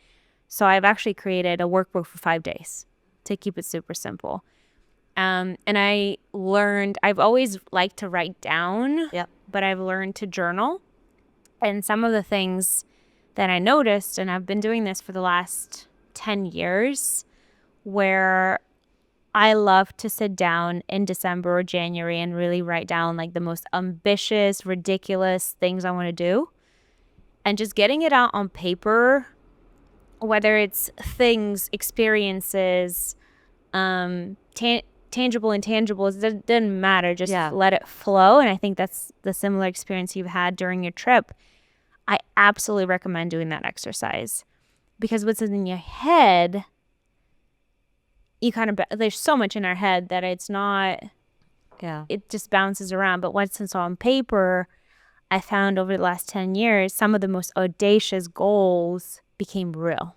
So I've actually created a workbook for 5 days to keep it super simple. And I learned, I've always liked to write down, but I've learned to journal. And some of the things that I noticed, and I've been doing this for the last 10 years, where I love to sit down in December or January and really write down like the most ambitious, ridiculous things I want to do. And just getting it out on paper, whether it's things, experiences, tangible, intangibles, it doesn't matter. Just let it flow. And I think that's the similar experience you've had during your trip. I absolutely recommend doing that exercise, because what's in your head, you kind of, there's so much in our head that it's not, it just bounces around. But once it's on paper, I found over the last 10 years, some of the most audacious goals became real.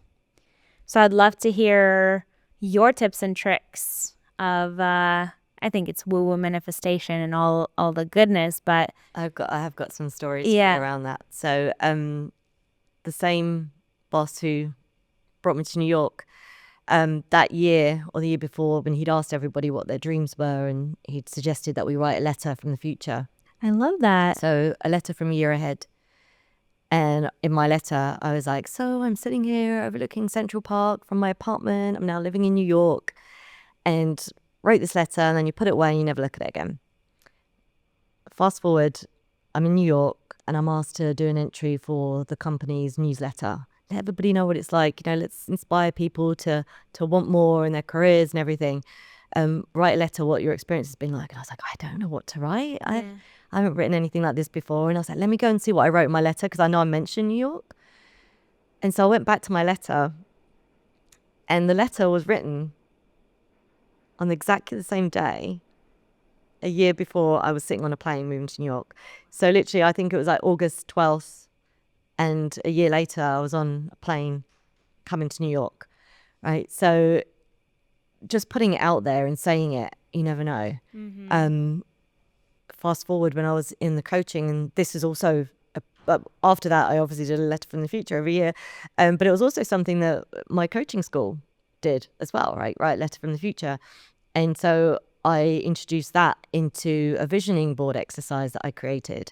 So I'd love to hear your tips and tricks of, I think it's woo-woo manifestation and all the goodness, but I have got some stories around that. So the same boss who brought me to New York, that year or the year before, when he'd asked everybody what their dreams were, and he'd suggested that we write a letter from the future. I love that. So a letter from a year ahead. And in my letter, I was like, so I'm sitting here overlooking Central Park from my apartment. I'm now living in New York, and wrote this letter, and then you put it away and you never look at it again. Fast forward, I'm in New York and I'm asked to do an entry for the company's newsletter. Let everybody know what it's like. Let's inspire people to want more in their careers and everything. Write a letter what your experience has been like. And I was like, I don't know what to write. I haven't written anything like this before. And I was like, let me go and see what I wrote in my letter, because I know I mentioned New York. And so I went back to my letter, and the letter was written on exactly the same day, a year before I was sitting on a plane moving to New York. So literally, I think it was like August 12th, and a year later, I was on a plane coming to New York, right? So just putting it out there and saying it, you never know. Fast forward, when I was in the coaching, and this is also, after that, I obviously did a letter from the future every year, but it was also something that my coaching school did as well, right? Write letter from the future. And so I introduced that into a visioning board exercise that I created.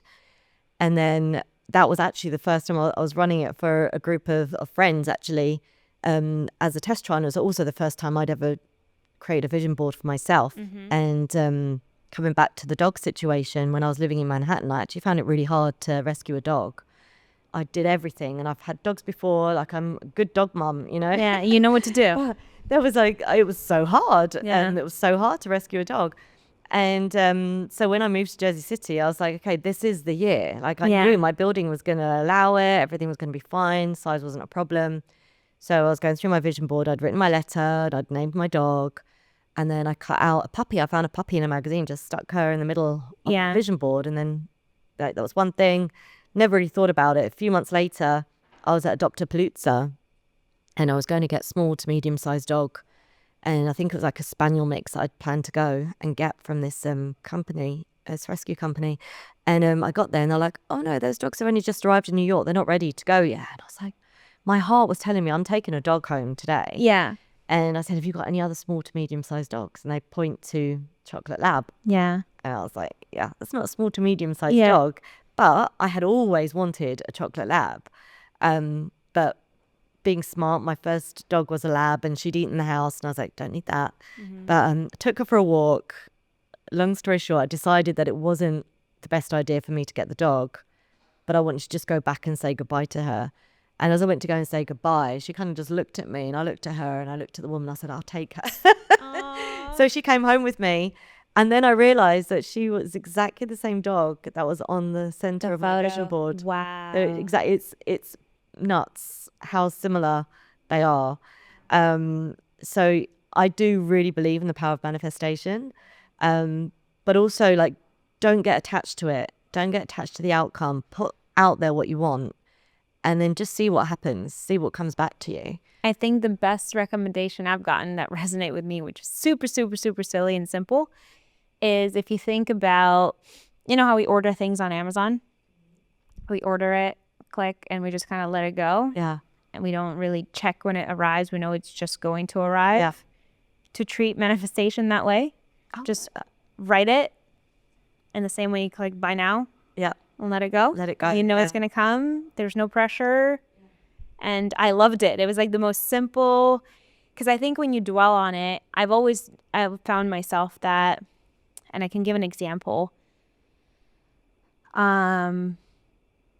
And then that was actually the first time I was running it for a group of friends, actually, as a test trial. And it was also the first time I'd ever create a vision board for myself. And coming back to the dog situation, when I was living in Manhattan, I actually found it really hard to rescue a dog. I did everything, and I've had dogs before, like I'm a good dog mum, Yeah, you know what to do. There was it was so hard, and it was so hard to rescue a dog. And so when I moved to Jersey City, I was like, okay, this is the year. Like I knew my building was going to allow it, everything was going to be fine, size wasn't a problem. So I was going through my vision board, I'd written my letter, I'd named my dog, and then I cut out a puppy. I found a puppy in a magazine, just stuck her in the middle of the vision board, and then that was one thing. Never really thought about it. A few months later, I was at Dr. Palooza, and I was going to get small to medium-sized dog. And I think it was like a spaniel mix that I'd planned to go and get from this company, this rescue company. And I got there, and they're like, oh no, those dogs have only just arrived in New York. They're not ready to go yet. And I was like, my heart was telling me I'm taking a dog home today. Yeah. And I said, have you got any other small to medium-sized dogs? And they point to Chocolate Lab. Yeah. And I was like, yeah, that's not a small to medium-sized dog. But I had always wanted a Chocolate Lab. But being smart. My first dog was a lab and she'd eaten the house and I was like, don't need that. But took her for a walk. Long story short, I decided that it wasn't the best idea for me to get the dog, but I wanted to just go back and say goodbye to her. And as I went to go and say goodbye, she kind of just looked at me and I looked at her and I looked at the woman. I said, I'll take her. So she came home with me. And then I realized that she was exactly the same dog that was on the center of my vision board. Wow. Exactly. It's nuts how similar they are. So I do really believe in the power of manifestation. But also, like, don't get attached to it. Don't get attached to the outcome. Put out there what you want and then just see what happens. See what comes back to you. I think the best recommendation I've gotten that resonate with me, which is super, super, super silly and simple, is if you think about, you know how we order things on Amazon? We order it, click, and we just kind of let it go. Yeah. And we don't really check when it arrives. We know it's just going to arrive. Yeah. To treat manifestation that way, just write it in the same way you click buy now. Yeah. And let it go. Let it go. You know it's going to come. There's no pressure. And I loved it. It was like the most simple, because I think when you dwell on it, I've found myself that, and I can give an example. All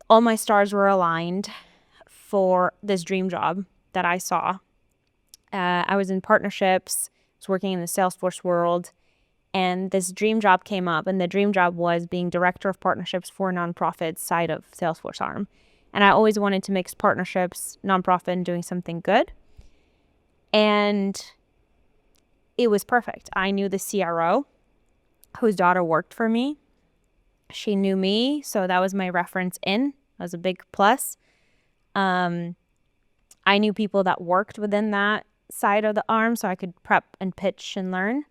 my stars were aligned for this dream job that I saw. I was in partnerships, I was working in the Salesforce world, and this dream job came up, and the dream job was being director of partnerships for a nonprofit side of Salesforce arm. And I always wanted to mix partnerships, nonprofit, and doing something good. And it was perfect. I knew the CRO whose daughter worked for me. She knew me, so that was my reference in. That was a big plus. I knew people that worked within that side of the arm, so I could prep and pitch and learn.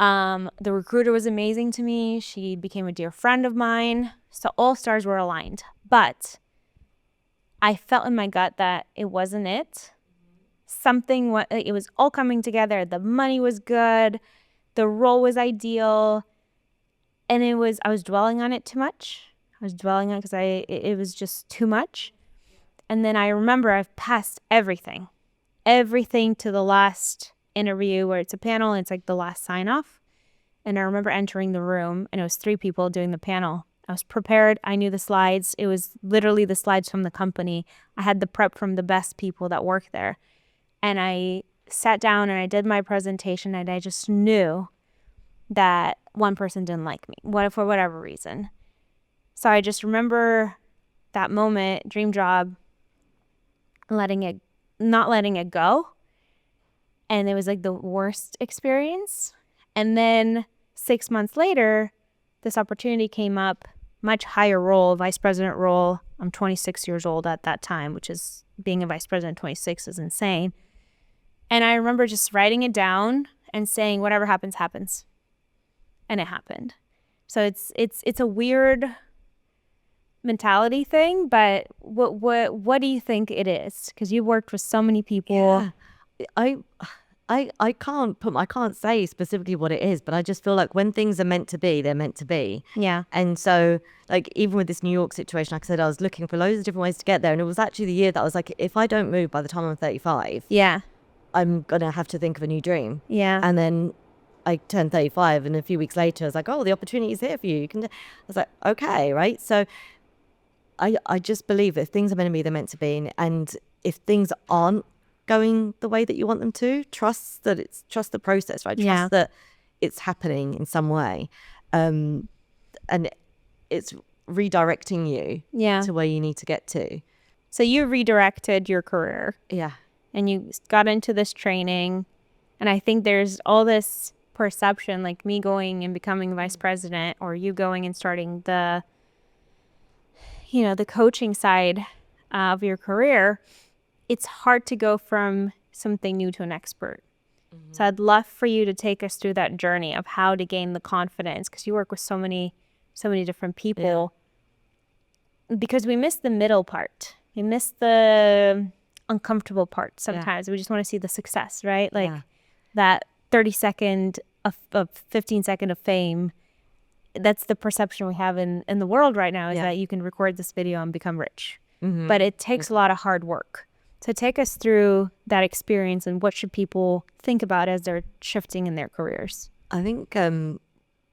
The recruiter was amazing to me. She became a dear friend of mine. So all stars were aligned. But I felt in my gut that it wasn't it. It was all coming together. The money was good. The role was ideal. And I was dwelling on it too much. I was dwelling on it because it was just too much. And then I remember I've passed everything to the last interview where it's a panel and it's like the last sign off. And I remember entering the room and it was 3 people doing the panel. I was prepared. I knew the slides. It was literally the slides from the company. I had the prep from the best people that work there. And I sat down and I did my presentation and I just knew that one person didn't like me, for whatever reason. So I just remember that moment, dream job, not letting it go. And it was like the worst experience. And then 6 months later, this opportunity came up, much higher role, vice president role. I'm 26 years old at that time, which is, being a vice president at 26 is insane. And I remember just writing it down and saying, whatever happens, happens. And it happened. So it's a weird mentality thing, but what do you think it is? Because you worked with so many people. Yeah. I can't say specifically what it is, but I just feel like when things are meant to be, they're meant to be. Yeah. And so, like, even with this New York situation, like I said, I was looking for loads of different ways to get there. And it was actually the year that I was like, if I don't move by the time I'm 35, Yeah. I'm going to have to think of a new dream. Yeah. And then I turned 35 and a few weeks later, I was like, oh, the opportunity is here for you. I was like, okay, right? So I just believe that if things are meant to be, they're meant to be. And if things aren't going the way that you want them to, trust the process, right? Trust that it's happening in some way. And it's redirecting you to where you need to get to. So you redirected your career. Yeah. And you got into this training. And I think there's all this perception, like me going and becoming vice president, or you going and starting the coaching side of your career. It's hard to go from something new to an expert. Mm-hmm. So I'd love for you to take us through that journey of how to gain the confidence, because you work with so many different people. Yeah. Because we miss the middle part. We miss the uncomfortable part sometimes. Yeah. We just want to see the success, right? Like that 30 second of 15 second of fame. That's the perception we have in the world right now, is that you can record this video and become rich. Mm-hmm. But it takes a lot of hard work. So take us through that experience and what should people think about as they're shifting in their careers? I think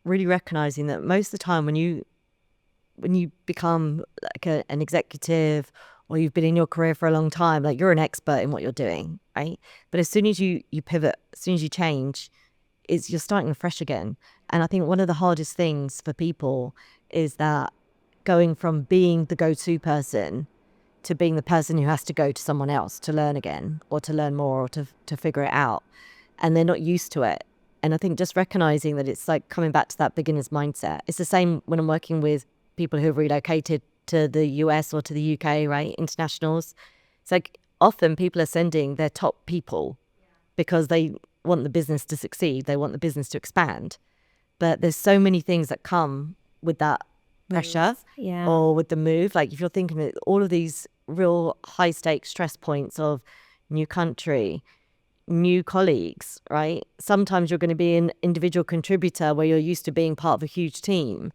really recognizing that most of the time when you become like an executive, or you've been in your career for a long time, like you're an expert in what you're doing, right? But as soon as you pivot, as soon as you change, you're starting fresh again. And I think one of the hardest things for people is that going from being the go-to person to being the person who has to go to someone else to learn again, or to learn more, or to figure it out, and they're not used to it. And I think just recognizing that it's like coming back to that beginner's mindset. It's the same when I'm working with people who have relocated to the US or to the UK, right? Internationals. It's like often people are sending their top people because they want the business to succeed. They want the business to expand. But there's so many things that come with that pressure, Yeah. or with the move. Like if you're thinking of all of these real high stakes stress points of new country, new colleagues, right? Sometimes you're going to be an individual contributor where you're used to being part of a huge team.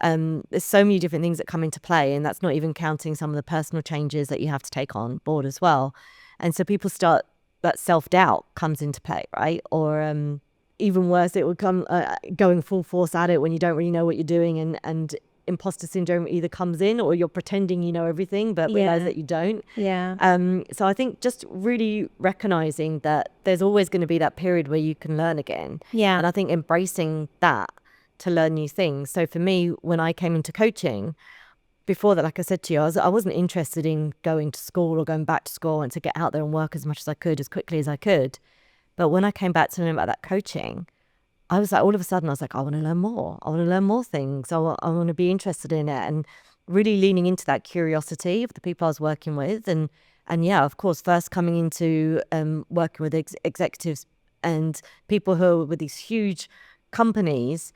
There's so many different things that come into play, and that's not even counting some of the personal changes that you have to take on board as well. And so people start, that self-doubt comes into play, right? Or even worse, it would come going full force at it when you don't really know what you're doing, and imposter syndrome either comes in, or you're pretending you know everything but realize that you don't. Yeah. So I think just really recognizing that there's always going to be that period where you can learn again. Yeah. And I think embracing that to learn new things. So for me, when I came into coaching, before that, like I said to you, I wasn't interested in going to school or going back to school, and to get out there and work as much as I could, as quickly as I could. But when I came back to learn about that coaching, I was like, all of a sudden, I was like, I want to learn more. I want to learn more things. I want to be interested in it, and really leaning into that curiosity of the people I was working with. And yeah, of course, first coming into working with executives and people who are with these huge companies,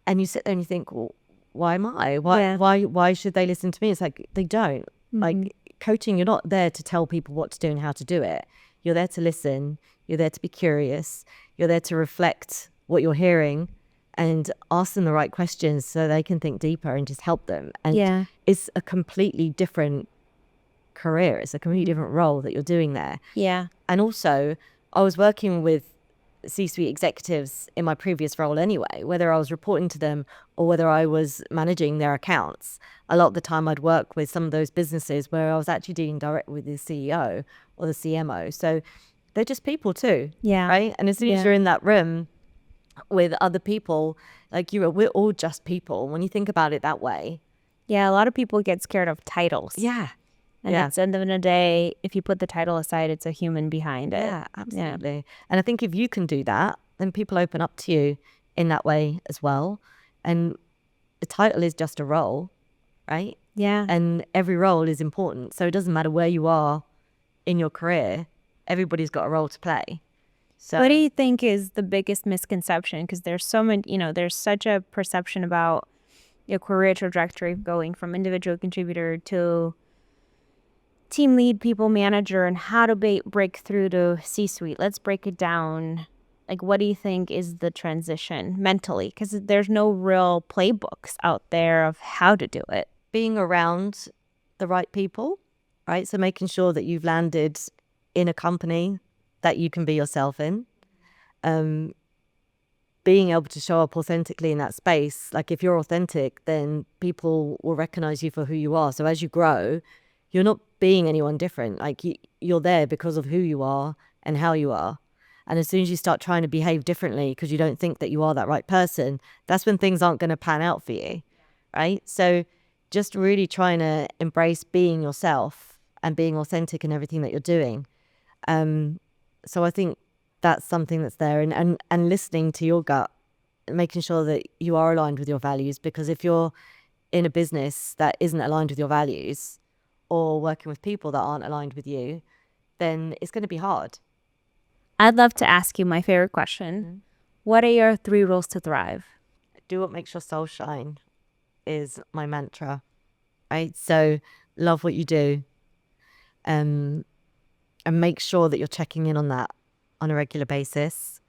and you sit there and you think, well, why am I? Why should they listen to me? It's like, they don't. Like coaching, you're not there to tell people what to do and how to do it. You're there to listen. You're there to be curious. You're there to reflect what you're hearing and ask them the right questions so they can think deeper and just help them. And it's a completely different career. It's a completely different role that you're doing there. Yeah. And also, I was working with C-suite executives in my previous role anyway, whether I was reporting to them or whether I was managing their accounts. A lot of the time I'd work with some of those businesses where I was actually dealing directly with the CEO or the CMO. So they're just people too. Yeah. Right. And as soon as you're in that room with other people, like we're all just people when you think about it that way. Yeah. A lot of people get scared of titles. Yeah. And at the end of the day, if you put the title aside, it's a human behind it. Yeah, absolutely. And I think if you can do that, then people open up to you in that way as well. And the title is just a role, right? Yeah. And every role is important. So it doesn't matter where you are in your career, everybody's got a role to play. So what do you think is the biggest misconception? Because there's so many, there's such a perception about your career trajectory going from individual contributor to team lead, people manager, and how to break through to C-suite. Let's break it down. Like, what do you think is the transition mentally? Because there's no real playbooks out there of how to do it. being around the right people, right? So making sure that you've landed in a company that you can be yourself in. Being able to show up authentically in that space. Like if you're authentic, then people will recognize you for who you are. So as you grow, you're not being anyone different. Like you're there because of who you are and how you are. And as soon as you start trying to behave differently because you don't think that you are that right person, that's when things aren't going to pan out for you, right? So just really trying to embrace being yourself and being authentic in everything that you're doing. So I think that's something that's there, and listening to your gut, making sure that you are aligned with your values, because if you're in a business that isn't aligned with your values or working with people that aren't aligned with you, then it's going to be hard. I'd love to ask you my favorite question. What are your 3 rules to thrive? Do what makes your soul shine is my mantra, right? So love what you do, and make sure that you're checking in on that on a regular basis.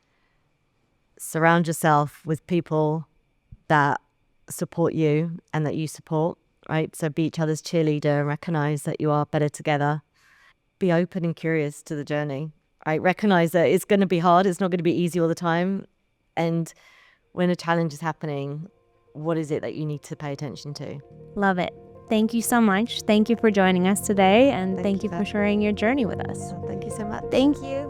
Surround yourself with people that support you and that you support, right? So be each other's cheerleader and recognize that you are better together. be open and curious to the journey. I recognize that it's going to be hard. It's not going to be easy all the time. And when a challenge is happening, what is it that you need to pay attention to? Love it. Thank you so much. Thank you for joining us today, and thank you you for sharing your journey with us. Thank you so much. Thank you.